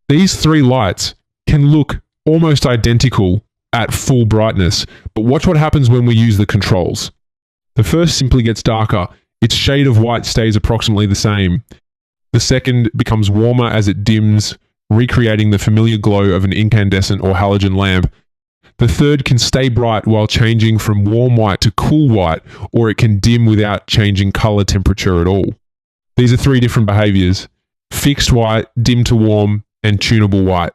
These three lights can look almost identical at full brightness, but watch what happens when we use the controls. The first simply gets darker. Its shade of white stays approximately the same. The second becomes warmer as it dims, recreating the familiar glow of an incandescent or halogen lamp. The third can stay bright while changing from warm white to cool white, or it can dim without changing color temperature at all. These are three different behaviors: fixed white, dim to warm, and tunable white.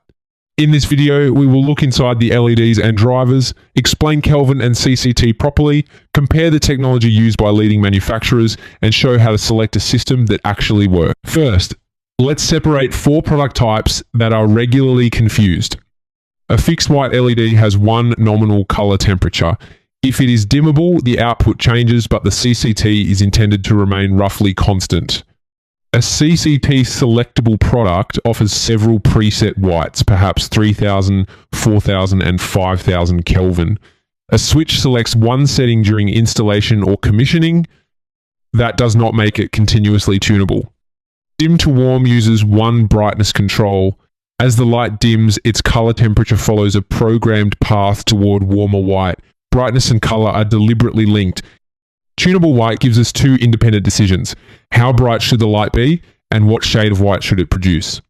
In this video, we will look inside the LEDs and drivers, explain Kelvin and CCT properly, compare the technology used by leading manufacturers, and show how to select a system that actually works. First, let's separate four product types that are regularly confused. A fixed white LED has one nominal color temperature. If it is dimmable, the output changes, but the CCT is intended to remain roughly constant. A CCT-selectable product offers several preset whites, perhaps 3000, 4000, and 5000 Kelvin. A switch selects one setting during installation or commissioning. That does not make it continuously tunable. Dim to warm uses one brightness control. As the light dims, its color temperature follows a programmed path toward warmer white. Brightness and color are deliberately linked. Tunable white gives us two independent decisions: how bright should the light be, and what shade of white should it produce.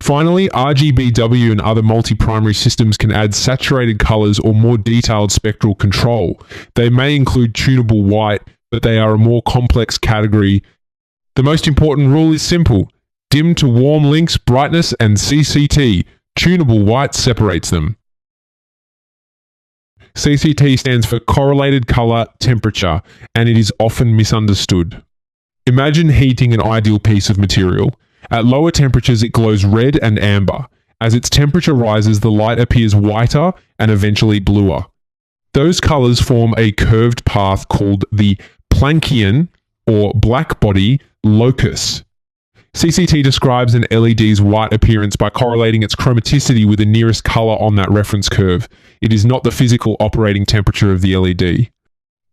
Finally, RGBW and other multi-primary systems can add saturated colors or more detailed spectral control. They may include tunable white, but they are a more complex category. The most important rule is simple: dim to warm links brightness and CCT. Tunable white separates them. CCT stands for correlated color temperature, and it is often misunderstood. Imagine heating an ideal piece of material. At lower temperatures, it glows red and amber. As its temperature rises, the light appears whiter and eventually bluer. Those colors form a curved path called the Planckian or blackbody locus. CCT describes an LED's white appearance by correlating its chromaticity with the nearest color on that reference curve. It is not the physical operating temperature of the LED.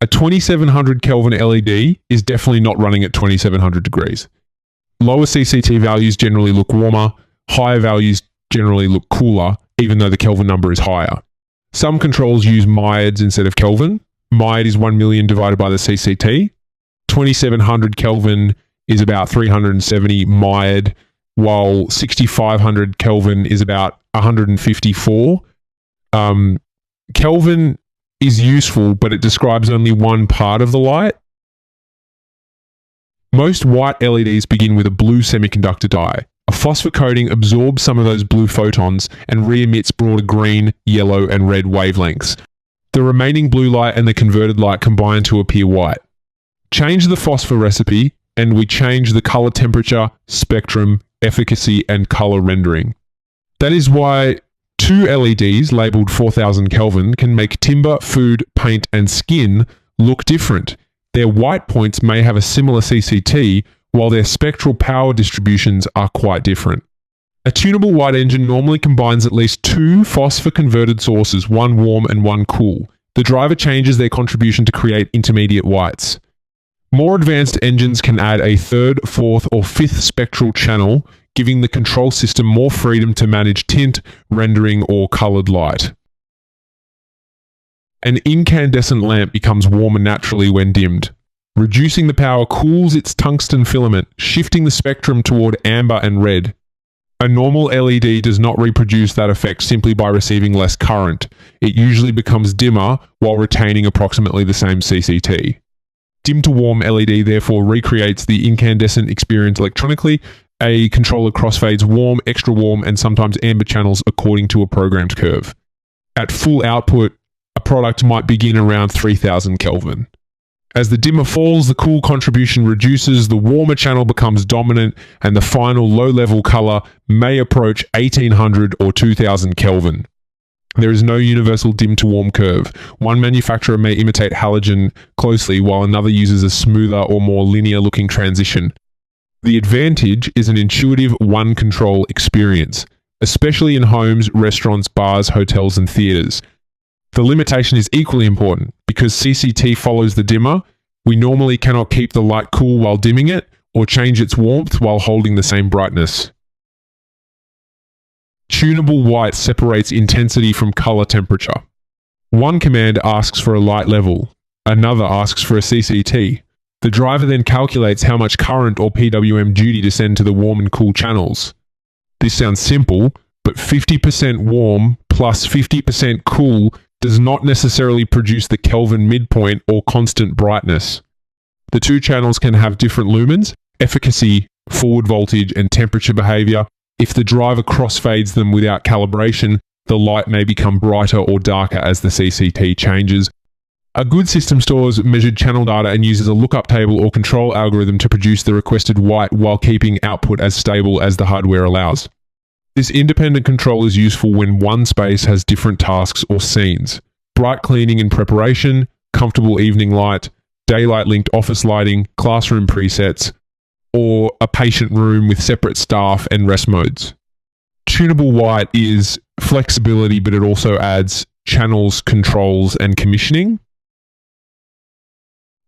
A 2700 Kelvin LED is definitely not running at 2700 degrees. Lower CCT values generally look warmer, higher values generally look cooler, even though the Kelvin number is higher. Some controls use myads instead of Kelvin. Myad is 1 million divided by the CCT. 2700 Kelvin is about 370 myad, while 6500 Kelvin is about 154. Kelvin is useful, but it describes only one part of the light. Most white LEDs begin with a blue semiconductor dye. A phosphor coating absorbs some of those blue photons and re-emits broader green, yellow, and red wavelengths. The remaining blue light and the converted light combine to appear white. Change the phosphor recipe, and we change the color temperature, spectrum, efficacy, and color rendering. That is why two LEDs labeled 4000 Kelvin can make timber, food, paint, and skin look different. Their white points may have a similar CCT, while their spectral power distributions are quite different. A tunable white engine normally combines at least two phosphor-converted sources, one warm and one cool. The driver changes their contribution to create intermediate whites. More advanced engines can add a third, fourth, or fifth spectral channel, giving the control system more freedom to manage tint, rendering, or colored light. An incandescent lamp becomes warmer naturally when dimmed. Reducing the power cools its tungsten filament, shifting the spectrum toward amber and red. A normal LED does not reproduce that effect simply by receiving less current. It usually becomes dimmer while retaining approximately the same CCT. Dim to warm LED therefore recreates the incandescent experience electronically. A controller crossfades warm, extra warm, and sometimes amber channels according to a programmed curve. At full output, a product might begin around 3000 Kelvin. As the dimmer falls, the cool contribution reduces, the warmer channel becomes dominant, and the final low-level color may approach 1800 or 2000 Kelvin. There is no universal dim to warm curve. One manufacturer may imitate halogen closely, while another uses a smoother or more linear-looking transition. The advantage is an intuitive one-control experience, especially in homes, restaurants, bars, hotels, and theaters. The limitation is equally important. Because CCT follows the dimmer, we normally cannot keep the light cool while dimming it, or change its warmth while holding the same brightness. tunable-white separates intensity from color temperature. One command asks for a light level, another asks for a CCT. The driver then calculates how much current or PWM duty to send to the warm and cool channels. This sounds simple, but 50% warm plus 50% cool does not necessarily produce the Kelvin midpoint or constant brightness. The two channels can have different lumens, efficacy, forward voltage, and temperature behavior. If the driver crossfades them without calibration, the light may become brighter or darker as the CCT changes. A good system stores measured channel data and uses a lookup table or control algorithm to produce the requested white while keeping output as stable as the hardware allows. This independent control is useful when one space has different tasks or scenes. Bright cleaning and preparation, comfortable evening light, daylight-linked office lighting, classroom presets, or a patient room with separate staff and rest modes. Tunable white is flexibility, but it also adds channels, controls, and commissioning.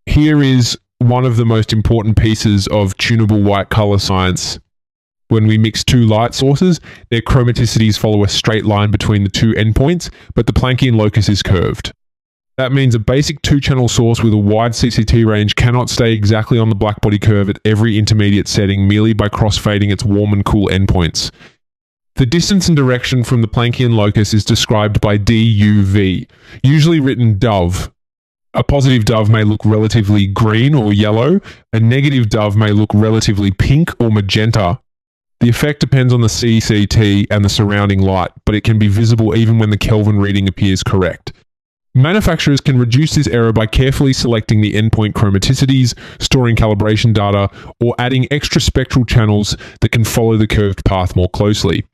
Here is one of the most important pieces of tunable white color science. When we mix two light sources, their chromaticities follow a straight line between the two endpoints, but the Planckian locus is curved. That means a basic two-channel source with a wide CCT range cannot stay exactly on the blackbody curve at every intermediate setting merely by crossfading its warm and cool endpoints. The distance and direction from the Planckian locus is described by DUV, usually written dove. A positive dove may look relatively green or yellow. A negative dove may look relatively pink or magenta. The effect depends on the CCT and the surrounding light, but it can be visible even when the Kelvin reading appears correct. Manufacturers can reduce this error by carefully selecting the endpoint chromaticities, storing calibration data, or adding extra spectral channels that can follow the curved path more closely.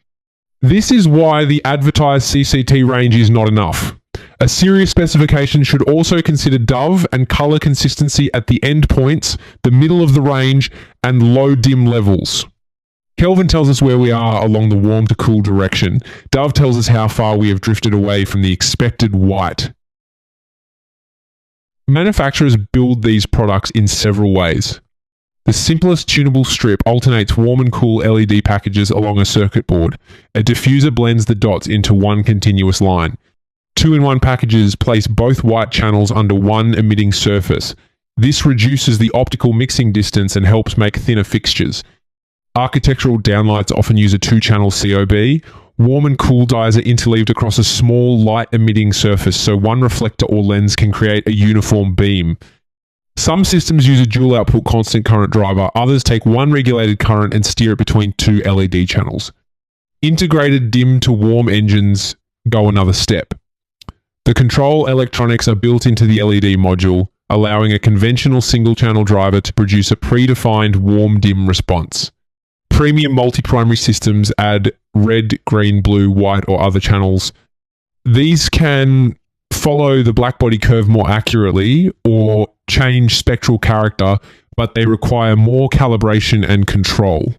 This is why the advertised CCT range is not enough. A serious specification should also consider dove and color consistency at the endpoints, the middle of the range, and low dim levels. Kelvin tells us where we are along the warm to cool direction. Dove tells us how far we have drifted away from the expected white. Manufacturers build these products in several ways. The simplest tunable strip alternates warm and cool LED packages along a circuit board. A diffuser blends the dots into one continuous line. Two-in-one packages place both white channels under one emitting surface. This reduces the optical mixing distance and helps make thinner fixtures. Architectural downlights often use a two-channel COB. Warm and cool dyes are interleaved across a small light-emitting surface, so one reflector or lens can create a uniform beam. Some systems use a dual-output constant current driver. Others take one regulated current and steer it between two LED channels. Integrated dim to warm engines go another step. The control electronics are built into the LED module, allowing a conventional single-channel driver to produce a predefined warm-dim response. Premium multi-primary systems add red, green, blue, white, or other channels. These can follow the blackbody curve more accurately or change spectral character, but they require more calibration and control.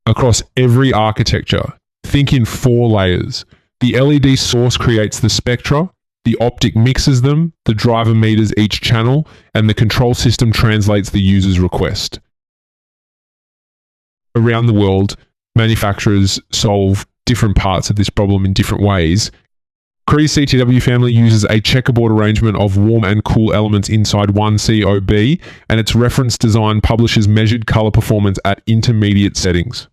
Across every architecture, think in 4 layers. The LED source creates the spectra, the optic mixes them, the driver meters each channel, and the control system translates the user's request. Around the world, manufacturers solve different parts of this problem in different ways. Cree's CTW family uses a checkerboard arrangement of warm and cool elements inside one COB, and its reference design publishes measured color performance at intermediate settings.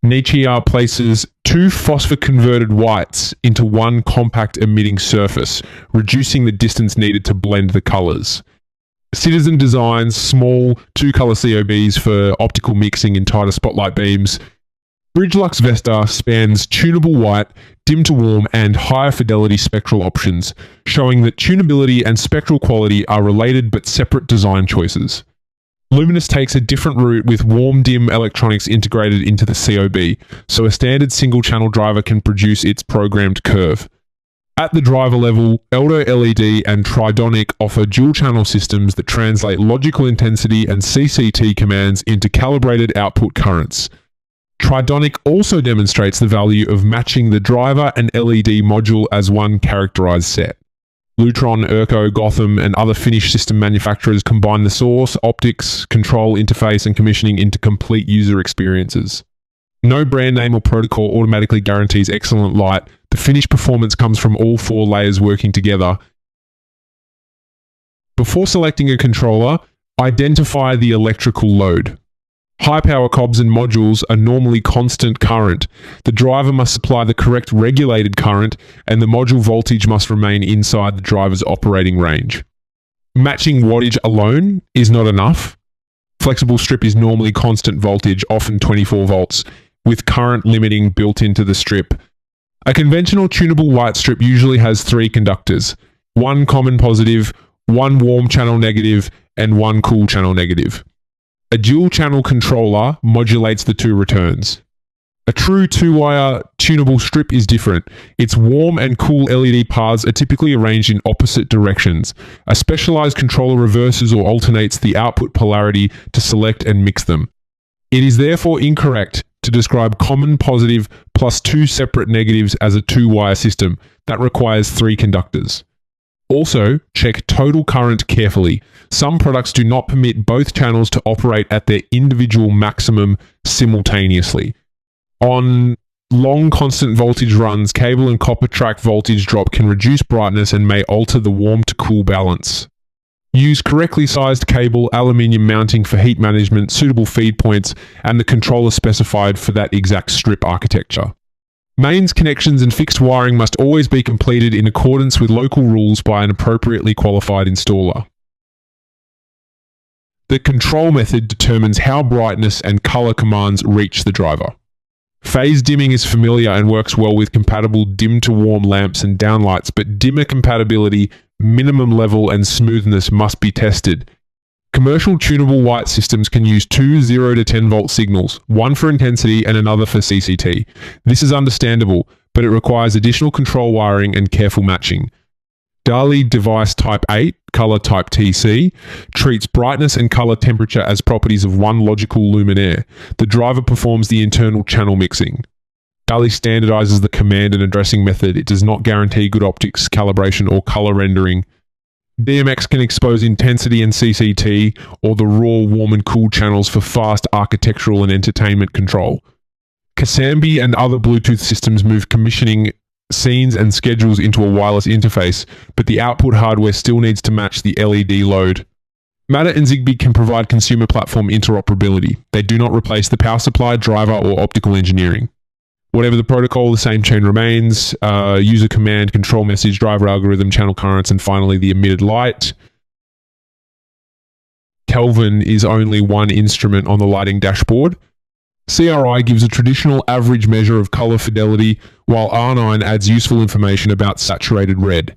Nichia places 2 phosphor-converted whites into one compact emitting surface, reducing the distance needed to blend the colors. Citizen designs small 2-color COBs for optical mixing in tighter spotlight beams. Bridgelux Vesta spans tunable white, dim to warm, and higher fidelity spectral options, showing that tunability and spectral quality are related but separate design choices. Luminous takes a different route with warm-dim electronics integrated into the COB, so a standard single-channel driver can produce its programmed curve. At the driver level, Eldo LED and Tridonic offer dual-channel systems that translate logical intensity and CCT commands into calibrated output currents. Tridonic also demonstrates the value of matching the driver and LED module as one characterized set. Lutron, Urco, Gotham, and other Finnish system manufacturers combine the source, optics, control, interface, and commissioning into complete user experiences. No brand name or protocol automatically guarantees excellent light. The finished performance comes from all 4 layers working together. Before selecting a controller, identify the electrical load. High-power cobs and modules are normally constant current. The driver must supply the correct regulated current, and the module voltage must remain inside the driver's operating range. Matching wattage alone is not enough. Flexible strip is normally constant voltage, often 24 volts, with current limiting built into the strip. A conventional tunable white strip usually has 3 conductors, 1 common positive, 1 warm channel negative, and 1 cool channel negative. A dual-channel controller modulates the 2 returns. A true 2-wire tunable strip is different. Its warm and cool LED paths are typically arranged in opposite directions. A specialized controller reverses or alternates the output polarity to select and mix them. It is therefore incorrect to describe common positive plus 2 separate negatives as a 2-wire system. That requires 3 conductors. Also, check total current carefully. Some products do not permit both channels to operate at their individual maximum simultaneously. On long constant voltage runs, cable and copper track voltage drop can reduce brightness and may alter the warm to cool balance. Use correctly sized cable, aluminium mounting for heat management, suitable feed points, and the controller specified for that exact strip architecture. Mains connections and fixed wiring must always be completed in accordance with local rules by an appropriately qualified installer. The control method determines how brightness and color commands reach the driver. Phase dimming is familiar and works well with compatible dim to warm lamps and downlights, but dimmer compatibility, minimum level, and smoothness must be tested. Commercial tunable white systems can use 2 0 to 10 volt signals, one for intensity and another for CCT. This is understandable, but it requires additional control wiring and careful matching. DALI device type 8, color type TC, treats brightness and color temperature as properties of one logical luminaire. The driver performs the internal channel mixing. DALI standardizes the command and addressing method. It does not guarantee good optics, calibration, or color rendering. DMX can expose intensity and CCT, or the raw, warm, and cool channels for fast architectural and entertainment control. Casambi and other Bluetooth systems move commissioning scenes and schedules into a wireless interface, but the output hardware still needs to match the LED load. Matter and Zigbee can provide consumer platform interoperability. They do not replace the power supply, driver, or optical engineering. Whatever the protocol, the same chain remains, user command, control message, driver algorithm, channel currents, and finally the emitted light. Kelvin is only one instrument on the lighting dashboard. CRI gives a traditional average measure of color fidelity, while R9 adds useful information about saturated red.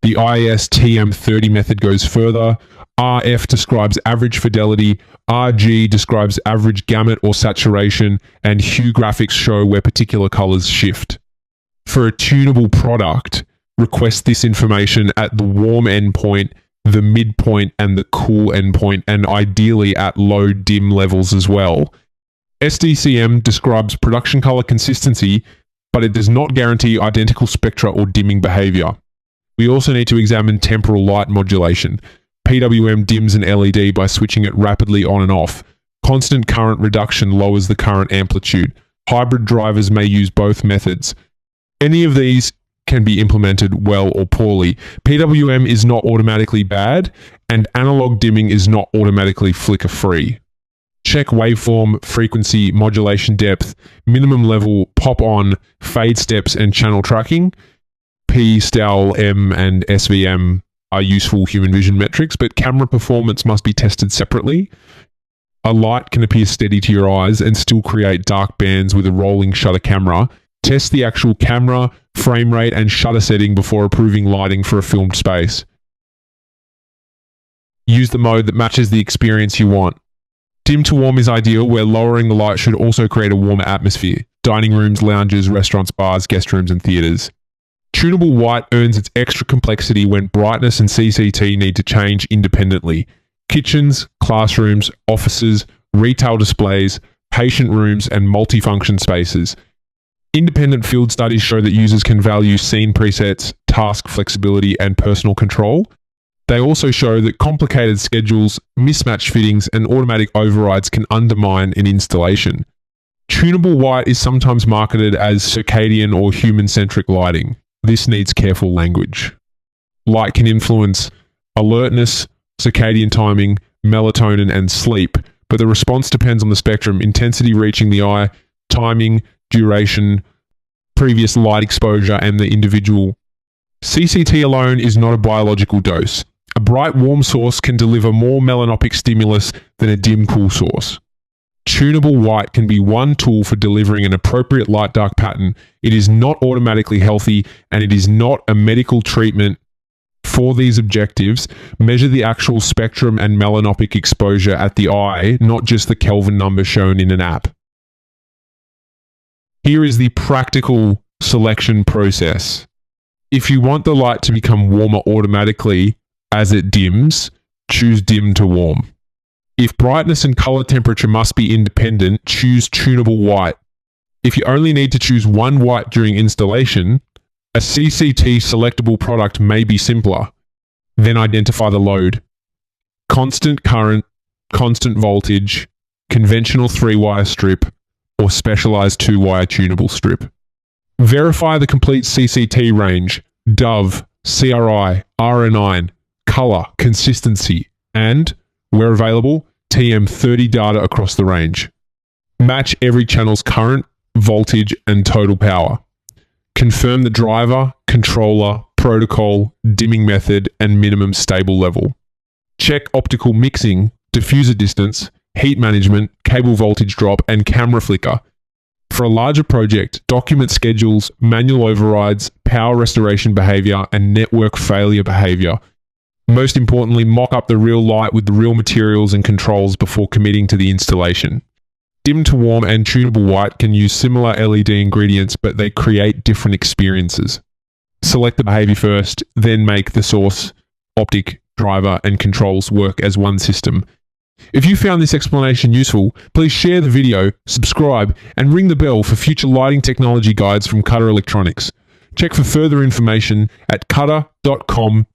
The ISTM30 method goes further. RF describes average fidelity, RG describes average gamut or saturation, and hue graphics show where particular colors shift. For a tunable product, request this information at the warm endpoint, the midpoint, and the cool endpoint, and ideally at low dim levels as well. SDCM describes production color consistency, but it does not guarantee identical spectra or dimming behavior. We also need to examine temporal light modulation. PWM dims an LED by switching it rapidly on and off. Constant current reduction lowers the current amplitude. Hybrid drivers may use both methods. Any of these can be implemented well or poorly. PWM is not automatically bad, and analog dimming is not automatically flicker-free. Check waveform, frequency, modulation depth, minimum level, pop-on, fade steps, and channel tracking. P, STAL, M, and SVM are useful human vision metrics, but camera performance must be tested separately. A light can appear steady to your eyes and still create dark bands with a rolling shutter camera. Test the actual camera, frame rate, and shutter setting before approving lighting for a filmed space. Use the mode that matches the experience you want. Dim to warm is ideal, where lowering the light should also create a warmer atmosphere. Dining rooms, lounges, restaurants, bars, guest rooms, and theaters. Tunable white earns its extra complexity when brightness and CCT need to change independently. Kitchens, classrooms, offices, retail displays, patient rooms, and multifunction spaces. Independent field studies show that users can value scene presets, task flexibility, and personal control. They also show that complicated schedules, mismatched fittings, and automatic overrides can undermine an installation. Tunable white is sometimes marketed as circadian or human-centric lighting. This needs careful language. Light can influence alertness, circadian timing, melatonin, and sleep, but the response depends on the spectrum, intensity reaching the eye, timing, duration, previous light exposure, and the individual. CCT alone is not a biological dose. A bright warm source can deliver more melanopic stimulus than a dim cool source. Tunable white can be one tool for delivering an appropriate light-dark pattern. It is not automatically healthy, and it is not a medical treatment for these objectives. Measure the actual spectrum and melanopic exposure at the eye, not just the Kelvin number shown in an app. Here is the practical selection process. If you want the light to become warmer automatically as it dims, choose dim to warm. If brightness and color temperature must be independent, choose tunable white. If you only need to choose one white during installation, a CCT-selectable product may be simpler. Then identify the load. Constant current, constant voltage, conventional 3-wire strip, or specialized 2-wire tunable strip. Verify the complete CCT range, Dove, CRI, RN9, color, consistency, and, where available, TM30 data across the range. Match every channel's current, voltage, and total power. Confirm the driver, controller, protocol, dimming method, and minimum stable level. Check optical mixing, diffuser distance, heat management, cable voltage drop, and camera flicker. For a larger project, document schedules, manual overrides, power restoration behavior, and network failure behavior. Most importantly, mock up the real light with the real materials and controls before committing to the installation. Dim to warm and tunable white can use similar LED ingredients, but they create different experiences. Select the behavior first, then make the source, optic, driver, and controls work as one system. If you found this explanation useful, please share the video, subscribe, and ring the bell for future lighting technology guides from Cutter Electronics. Check for further information at cutter.com.au.